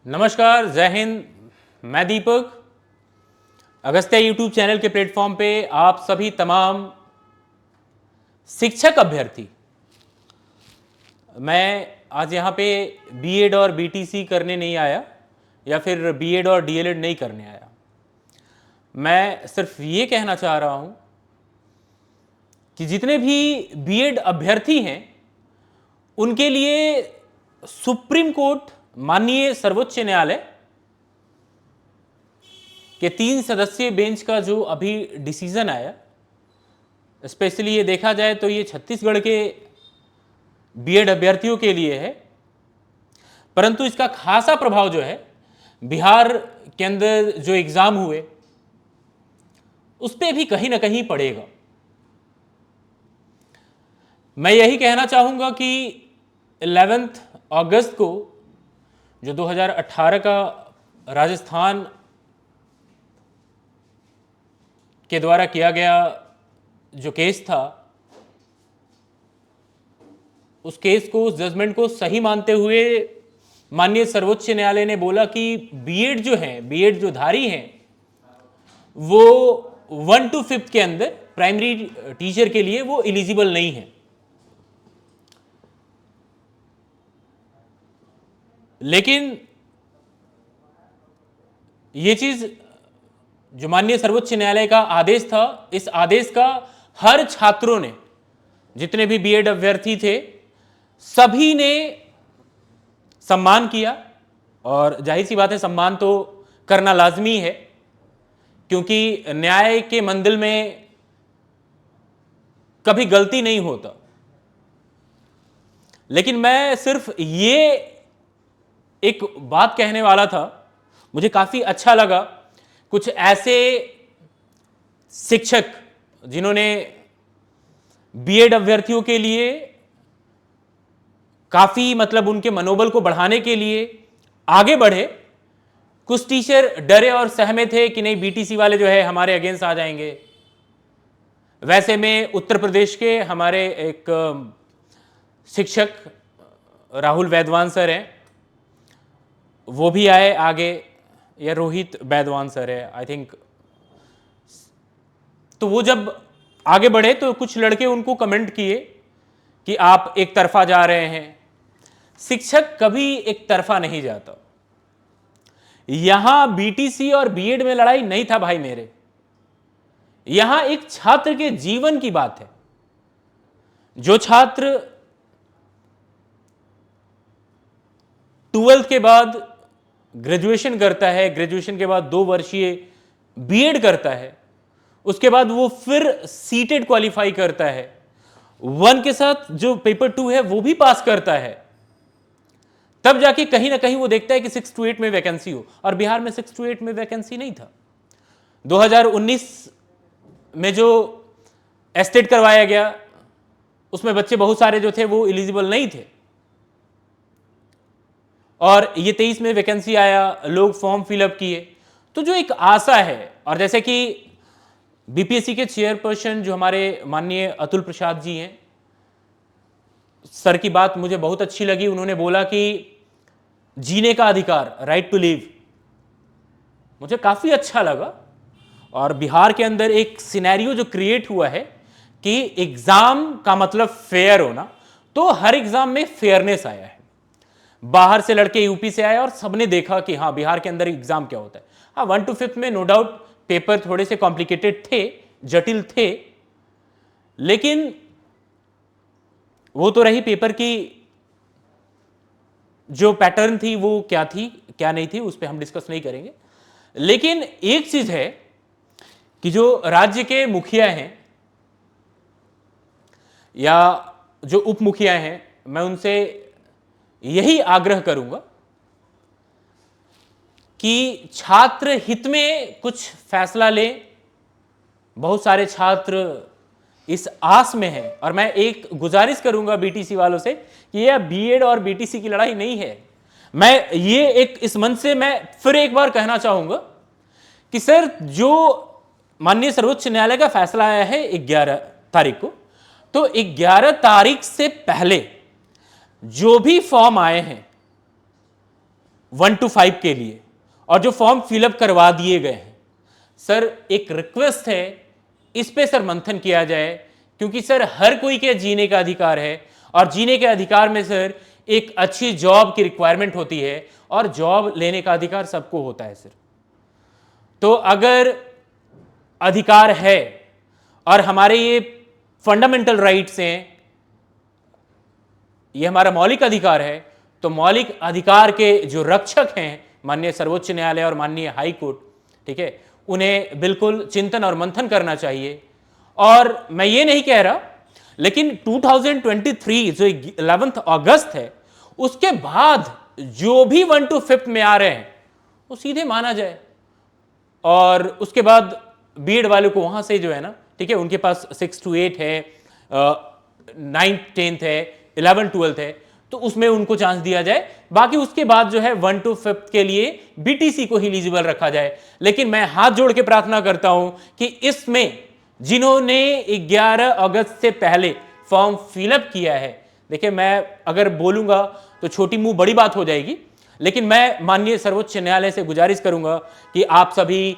नमस्कार, जय हिंद। मैं दीपक। अगस्त्य यूट्यूब चैनल के प्लेटफॉर्म पे आप सभी तमाम शिक्षक अभ्यर्थी, मैं आज यहाँ पे बीएड और बीटीसी करने नहीं आया या फिर बीएड और डीएलएड नहीं करने आया। मैं सिर्फ ये कहना चाह रहा हूँ कि जितने भी बीएड अभ्यर्थी हैं उनके लिए सुप्रीम कोर्ट, माननीय सर्वोच्च न्यायालय के 3 सदस्यीय बेंच का जो अभी डिसीजन आया, स्पेशली ये देखा जाए तो ये छत्तीसगढ़ के बीएड अभ्यर्थियों के लिए है, परंतु इसका खासा प्रभाव जो है बिहार के अंदर जो एग्जाम हुए उस पर भी कहीं ना कहीं पड़ेगा। मैं यही कहना चाहूंगा कि 11 अगस्त को जो 2018 का राजस्थान के द्वारा किया गया जो केस था, उस केस को, उस जजमेंट को सही मानते हुए माननीय सर्वोच्च न्यायालय ने बोला कि बीएड जो है, बीएड जो धारी हैं वो 1 to 5th के अंदर प्राइमरी टीचर के लिए वो एलिजिबल नहीं है। लेकिन ये चीज जो माननीय सर्वोच्च न्यायालय का आदेश था, इस आदेश का हर छात्रों ने, जितने भी बीएड अभ्यर्थी थे, सभी ने सम्मान किया। और जाहिर सी बात है, सम्मान तो करना लाजमी है, क्योंकि न्याय के मंदिर में कभी गलती नहीं होता। लेकिन मैं सिर्फ ये एक बात कहने वाला था, मुझे काफी अच्छा लगा कुछ ऐसे शिक्षक जिन्होंने बीएड अभ्यर्थियों के लिए काफी, मतलब उनके मनोबल को बढ़ाने के लिए आगे बढ़े। कुछ टीचर डरे और सहमे थे कि नहीं, बीटीसी वाले जो है हमारे अगेंस्ट आ जाएंगे। वैसे में उत्तर प्रदेश के हमारे एक शिक्षक राहुल वैद्वान सर हैं, वो भी आए आगे, या रोहित वैद्वान सर है आई थिंक। तो वो जब आगे बढ़े तो कुछ लड़के उनको कमेंट किए कि आप एक तरफा जा रहे हैं। शिक्षक कभी एक तरफा नहीं जाता। यहां बीटीसी और बीएड में लड़ाई नहीं था भाई मेरे, यहां एक छात्र के जीवन की बात है। जो छात्र 12th के बाद ग्रेजुएशन करता है, ग्रेजुएशन के बाद 2 वर्षीय बीएड करता है, उसके बाद वो फिर सीटेड क्वालिफाई करता है, 1 के साथ जो पेपर 2 है वो भी पास करता है, तब जाके कहीं ना कहीं वो देखता है कि 6 to 8 में वैकेंसी हो। और बिहार में 6 to 8 में वैकेंसी नहीं था। 2019 में जो एस्टेट करवाया गया उसमें बच्चे बहुत सारे जो थे वो एलिजिबल नहीं थे, और ये 23 में वैकेंसी आया, लोग फॉर्म फिलअप किए। तो जो एक आशा है, और जैसे कि बीपीएससी के चेयरपर्सन जो हमारे माननीय अतुल प्रसाद जी हैं, सर की बात मुझे बहुत अच्छी लगी। उन्होंने बोला कि जीने का अधिकार, राइट टू लिव, मुझे काफी अच्छा लगा। और बिहार के अंदर एक सिनेरियो जो क्रिएट हुआ है कि एग्जाम का मतलब फेयर होना, तो हर एग्जाम में फेयरनेस आया है। बाहर से लड़के यूपी से आए और सबने देखा कि हाँ, बिहार के अंदर एग्जाम क्या होता है। हाँ, 1 to 5 में नो डाउट पेपर थोड़े से कॉम्प्लिकेटेड थे, जटिल थे, लेकिन वो तो रही पेपर की जो पैटर्न थी वो क्या थी क्या नहीं थी, उस पर हम डिस्कस नहीं करेंगे। लेकिन एक चीज है कि जो राज्य के मुखिया हैं या जो उप मुखिया हैं, मैं उनसे यही आग्रह करूंगा कि छात्र हित में कुछ फैसला लें। बहुत सारे छात्र इस आस में हैं, और मैं एक गुजारिश करूंगा बीटीसी वालों से कि यह बीएड और बीटीसी की लड़ाई नहीं है। मैं ये एक इस मंच से मैं फिर एक बार कहना चाहूंगा कि सर, जो माननीय सर्वोच्च न्यायालय का फैसला आया है 11 तारीख को, तो 11 तारीख से पहले जो भी फॉर्म आए हैं 1 to 5 के लिए, और जो फॉर्म फिलअप करवा दिए गए हैं, सर एक रिक्वेस्ट है, इस पे सर मंथन किया जाए, क्योंकि सर हर कोई के जीने का अधिकार है, और जीने के अधिकार में सर एक अच्छी जॉब की रिक्वायरमेंट होती है, और जॉब लेने का अधिकार सबको होता है सर। तो अगर अधिकार है और हमारे ये फंडामेंटल राइट्स हैं, ये हमारा मौलिक अधिकार है, तो मौलिक अधिकार के जो रक्षक हैं माननीय सर्वोच्च न्यायालय और माननीय हाई कोर्ट, ठीक है, उन्हें बिल्कुल चिंतन और मंथन करना चाहिए। और मैं ये नहीं कह रहा, लेकिन 2023 जो 11 अगस्त है, उसके बाद जो भी 1 to 5 में आ रहे हैं वो सीधे माना जाए, और उसके बाद बीएड वालों को वहां से जो है ना, ठीक है, उनके पास 6 to 8 है, 9th 10th है, 11th 12th है, तो उसमें उनको चांस दिया जाए। बाकी उसके बाद जो है 1 to 5 के लिए बीटीसी को ही एलिजिबल रखा जाए। लेकिन मैं हाथ जोड़ के प्रार्थना करता हूं कि इसमें जिन्होंने 11 अगस्त से पहले फॉर्म फिलअप किया है, देखिए मैं अगर बोलूंगा तो छोटी मुंह बड़ी बात हो जाएगी, लेकिन मैं माननीय सर्वोच्च न्यायालय से गुजारिश करूंगा कि आप सभी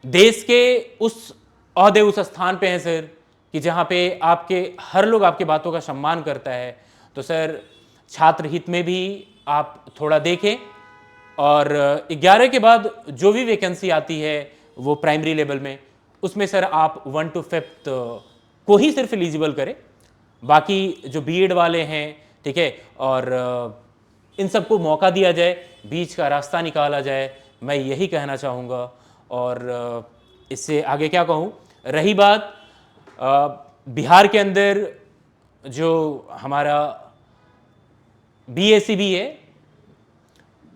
देश के उस ओहदे, उस स्थान पे हैं सर, कि जहां पे आपके हर लोग आपके बातों का सम्मान करता है, तो सर छात्र हित में भी आप थोड़ा देखें, और 11 के बाद जो भी वैकेंसी आती है वो प्राइमरी लेवल में, उसमें सर आप 1 to 5 को ही सिर्फ एलिजिबल करें। बाकी जो बीएड वाले हैं, ठीक है, और इन सबको मौका दिया जाए, बीच का रास्ता निकाला जाए, मैं यही कहना चाहूँगा। और इससे आगे क्या कहूँ, रही बात बिहार के अंदर जो हमारा बीएसीबी है,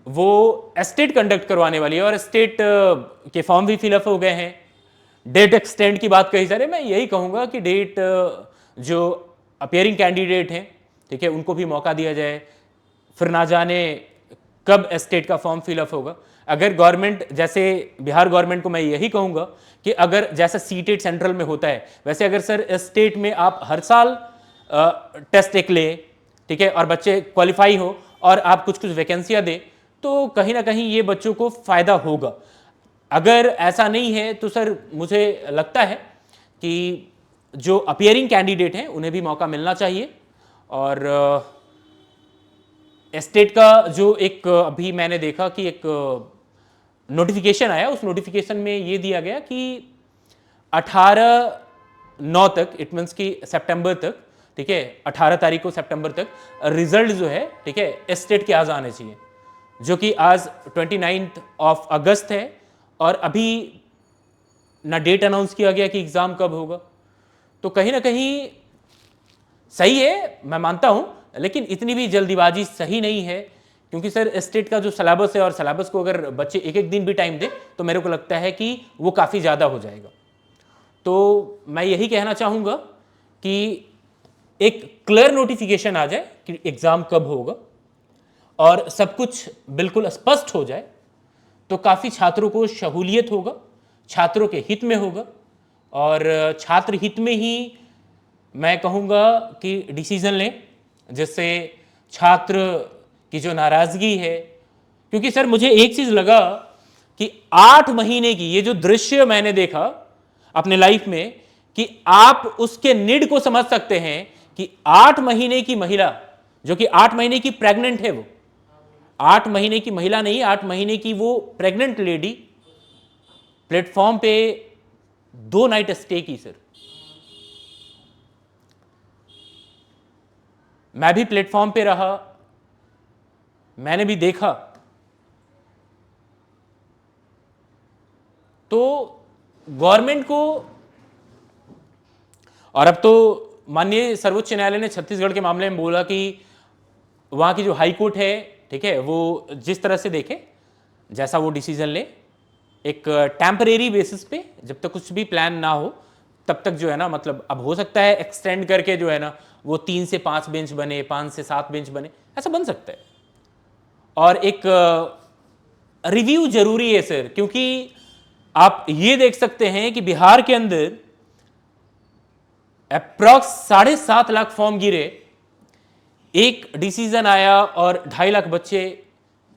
वो स्टेट कंडक्ट करवाने वाली है, और स्टेट के फॉर्म भी फिलअप हो गए हैं। डेट एक्सटेंड की बात कही जा रही है, मैं यही कहूँगा कि डेट जो अपियरिंग कैंडिडेट हैं, ठीक है, उनको भी मौका दिया जाए, फिर ना जाने कब स्टेट का फॉर्म फिलअप होगा। अगर गवर्नमेंट, जैसे बिहार गवर्नमेंट को मैं यही कहूँगा कि अगर जैसा सीटेट सेंट्रल में होता है, वैसे अगर सर स्टेट में आप हर साल टेस्ट एक ले, ठीक है, और बच्चे क्वालिफाई हो और आप कुछ कुछ वैकेंसियाँ दें, तो कहीं ना कहीं ये बच्चों को फ़ायदा होगा। अगर ऐसा नहीं है तो सर मुझे लगता है कि जो अपियरिंग कैंडिडेट हैं उन्हें भी मौका मिलना चाहिए। और स्टेट का जो एक अभी मैंने देखा कि एक नोटिफिकेशन आया, उस नोटिफिकेशन में ये दिया गया कि 18/9 तक, इट मीन्स कि सितंबर तक, ठीक है, 18 तारीख को सितंबर तक रिजल्ट जो है, ठीक है, स्टेट के आज आने चाहिए, जो कि आज 29 अगस्त है, और अभी ना डेट अनाउंस किया गया कि एग्जाम कब होगा। तो कहीं ना कहीं सही है, मैं मानता हूं, लेकिन इतनी भी जल्दीबाजी सही नहीं है, क्योंकि सर स्टेट का जो सिलेबस है, और सिलेबस को अगर बच्चे एक एक दिन भी टाइम दे तो मेरे को लगता है कि वो काफ़ी ज़्यादा हो जाएगा। तो मैं यही कहना चाहूँगा कि एक क्लियर नोटिफिकेशन आ जाए कि एग्ज़ाम कब होगा, और सब कुछ बिल्कुल स्पष्ट हो जाए, तो काफ़ी छात्रों को सहूलियत होगा, छात्रों के हित में होगा, और छात्र हित में ही मैं कहूँगा कि डिसीजन लें, जिससे छात्र की जो नाराज़गी है, क्योंकि सर मुझे एक चीज़ लगा कि 8 महीने की ये जो दृश्य मैंने देखा अपने लाइफ में, कि आप उसके नीड को समझ सकते हैं कि 8 महीने की महिला, जो कि 8 महीने की प्रेग्नेंट है, वो 8 महीने की महिला नहीं, 8 महीने की वो प्रेग्नेंट लेडी प्लेटफॉर्म पे 2 नाइट स्टे की। सर मैं भी प्लेटफॉर्म पे रहा, मैंने भी देखा, तो गवर्नमेंट को, और अब तो माननीय सर्वोच्च न्यायालय ने छत्तीसगढ़ के मामले में बोला कि वहां की जो हाई कोर्ट है, ठीक है, वो जिस तरह से देखे, जैसा वो डिसीजन ले, एक टेम्परेरी बेसिस पे, जब तक कुछ भी प्लान ना हो तब तक जो है ना, मतलब अब हो सकता है एक्सटेंड करके जो है ना वो 3 से 5 बेंच बने, 5 से 7 बेंच बने, ऐसा बन सकता है। और एक रिव्यू जरूरी है सर, क्योंकि आप ये देख सकते हैं कि बिहार के अंदर अप्रॉक्स 7.5 लाख फॉर्म गिरे, एक डिसीजन आया और 2.5 लाख बच्चे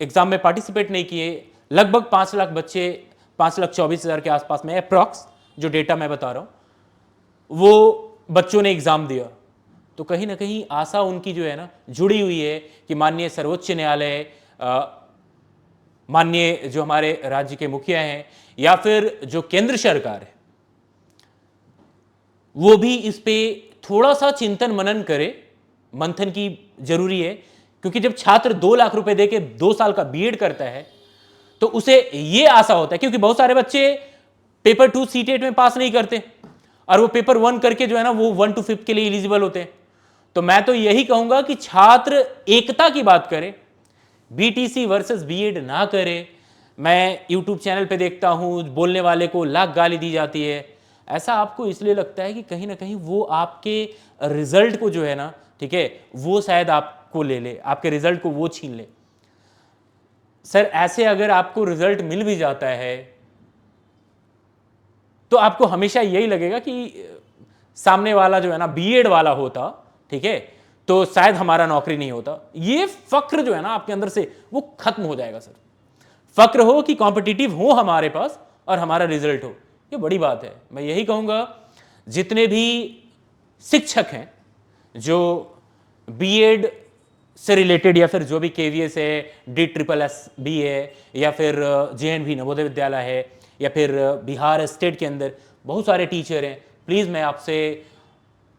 एग्जाम में पार्टिसिपेट नहीं किए, लगभग 5 लाख बच्चे, 5,24,000 के आसपास में अप्रॉक्स जो डेटा मैं बता रहा हूं, वो बच्चों ने एग्जाम दिया। तो कहीं ना कहीं आशा उनकी जो है ना जुड़ी हुई है कि माननीय सर्वोच्च न्यायालय, माननीय जो हमारे राज्य के मुखिया हैं या फिर जो केंद्र सरकार है, वो भी इस पे थोड़ा सा चिंतन मनन करे, मंथन की जरूरी है। क्योंकि जब छात्र 2 लाख रुपए देके 2 साल का बीएड करता है तो उसे ये आशा होता है, क्योंकि बहुत सारे बच्चे पेपर 2 सीटेट में पास नहीं करते और वो पेपर 1 करके जो है ना वो 1 to 5 के लिए एलिजिबल होते हैं। तो मैं तो यही कहूंगा कि छात्र एकता की बात करे, बीटीसी वर्सेस बीएड ना करे। मैं यूट्यूब चैनल पे देखता हूं बोलने वाले को लाख गाली दी जाती है, ऐसा आपको इसलिए लगता है कि कहीं ना कहीं वो आपके रिजल्ट को जो है ना, ठीक है, वो शायद आपको ले ले, आपके रिजल्ट को वो छीन ले। सर ऐसे अगर आपको रिजल्ट मिल भी जाता है तो आपको हमेशा यही लगेगा कि सामने वाला जो है ना बीएड वाला होता, ठीक है, तो शायद हमारा नौकरी नहीं होता। ये फक्र जो है ना आपके अंदर से वो खत्म हो जाएगा। सर फक्र हो कि कॉम्पिटिटिव हो हमारे पास और हमारा रिजल्ट हो, ये बड़ी बात है। मैं यही कहूंगा जितने भी शिक्षक हैं जो बीएड से रिलेटेड या फिर जो भी केवीएस है, DSSS है या फिर JNV नवोदय विद्यालय है या फिर बिहार स्टेट के अंदर बहुत सारे टीचर हैं, प्लीज मैं आपसे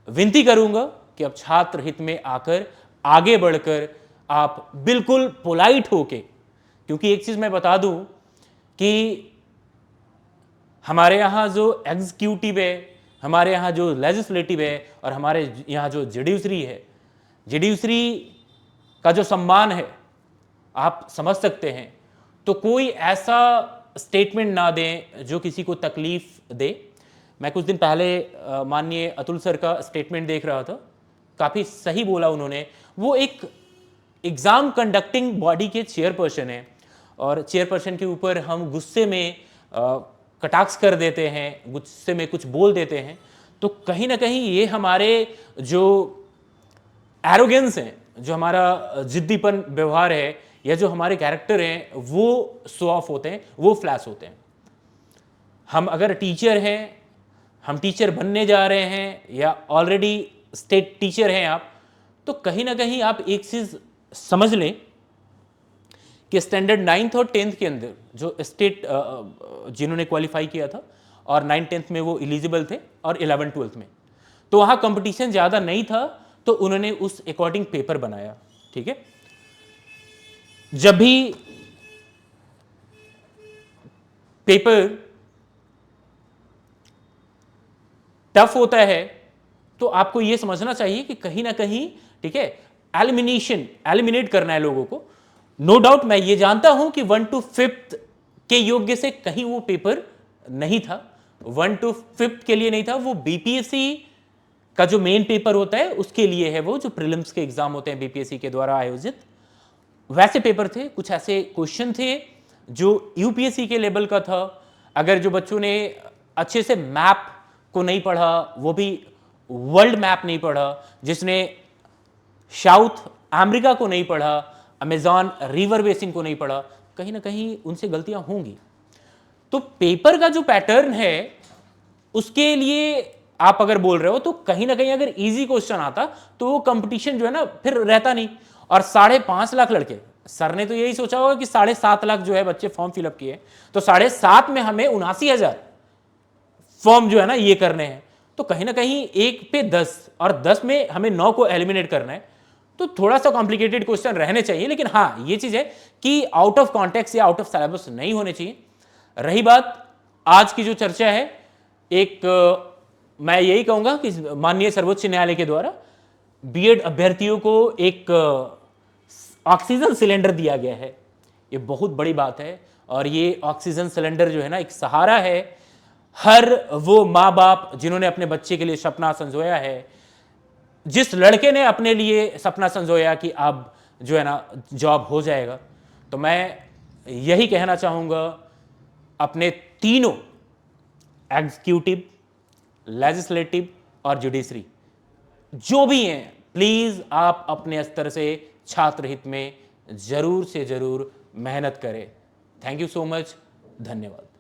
विनती करूंगा कि अब छात्र हित में आकर आगे बढ़कर आप बिल्कुल पोलाइट होके, क्योंकि एक चीज मैं बता दूं कि हमारे यहाँ जो एग्जीक्यूटिव है, हमारे यहाँ जो लेजिस्लेटिव है और हमारे यहाँ जो जुडिशरी है, जुडिशरी का जो सम्मान है आप समझ सकते हैं। तो कोई ऐसा स्टेटमेंट ना दें जो किसी को तकलीफ दे। मैं कुछ दिन पहले माननीय अतुल सर का स्टेटमेंट देख रहा था, काफ़ी सही बोला उन्होंने। वो एक एग्ज़ाम कंडक्टिंग बॉडी के चेयरपर्सन हैं और चेयरपर्सन के ऊपर हम गुस्से में कटाक्ष कर देते हैं, गुस्से में कुछ बोल देते हैं, तो कहीं ना कहीं ये हमारे जो एरोगेंस हैं, जो हमारा जिद्दीपन व्यवहार है या जो हमारे कैरेक्टर हैं, वो शो ऑफ होते हैं, वो फ्लैश होते हैं। हम अगर टीचर हैं, हम टीचर बनने जा रहे हैं या ऑलरेडी स्टेट टीचर हैं आप, तो कहीं ना कहीं आप एक चीज समझ लें कि स्टैंडर्ड 9th और 10th के अंदर जो स्टेट जिन्होंने क्वालिफाई किया था और 9th-10th में वो एलिजिबल थे और 11th-12th में, तो वहाँ कंपटीशन ज़्यादा नहीं था, तो उन्होंने उस अकॉर्डिंग पेपर बनाया। ठीक है, जब भी पेपर टफ होता है तो आपको यह समझना चाहिए कि कहीं ना कहीं, ठीक है, एलिमिनेट करना है लोगों को। नो डाउट मैं ये जानता हूं कि 1 to 5th के योग्य से कहीं वो पेपर नहीं था, 1 to 5th के लिए नहीं था, वो बीपीएससी का जो मेन पेपर होता है उसके लिए है, वो जो प्रीलिम्स के एग्जाम होते हैं बीपीएससी के द्वारा आयोजित, वैसे पेपर थे। कुछ ऐसे क्वेश्चन थे जो यूपीएससी के लेवल का था। अगर जो बच्चों ने अच्छे से मैप को नहीं पढ़ा, वो भी वर्ल्ड मैप नहीं पढ़ा, जिसने साउथ अमेरिका को नहीं पढ़ा, अमेजॉन रिवर बेसिन को नहीं पढ़ा, कहीं ना कहीं उनसे गलतियां होंगी। तो पेपर का जो पैटर्न है उसके लिए आप अगर बोल रहे हो तो कहीं ना कहीं अगर इजी क्वेश्चन आता तो वो कंपटीशन जो है ना फिर रहता नहीं। और 5.5 लाख लड़के, सर ने तो यही सोचा होगा कि 7.5 लाख जो है बच्चे फॉर्म फिलअप किए, तो 7.5 में हमें 79,000 फॉर्म जो है ना ये करने हैं, तो कहीं ना कहीं 1 पे 10 और 10 में हमें 9 को एलिमिनेट करना है, तो थोड़ा सा कॉम्प्लिकेटेड क्वेश्चन रहने चाहिए। लेकिन हाँ, ये चीज है कि आउट ऑफ कॉन्टेक्स्ट या आउट ऑफ सिलेबस नहीं होने चाहिए। रही बात आज की जो चर्चा है, एक मैं यही कहूंगा कि माननीय सर्वोच्च न्यायालय के द्वारा बीएड अभ्यर्थियों को एक ऑक्सीजन सिलेंडर दिया गया है, ये बहुत बड़ी बात है। और ये ऑक्सीजन सिलेंडर जो है ना एक सहारा है हर वो माँ बाप जिन्होंने अपने बच्चे के लिए सपना संजोया है। जिस लड़के ने अपने लिए सपना संजोया कि अब जो है ना जॉब हो जाएगा, तो मैं यही कहना चाहूंगा अपने तीनों एग्जीक्यूटिव, लेजिस्लेटिव और जुडिशरी जो भी हैं, प्लीज़ आप अपने स्तर से छात्र हित में जरूर से जरूर मेहनत करें। Thank you so much. धन्यवाद।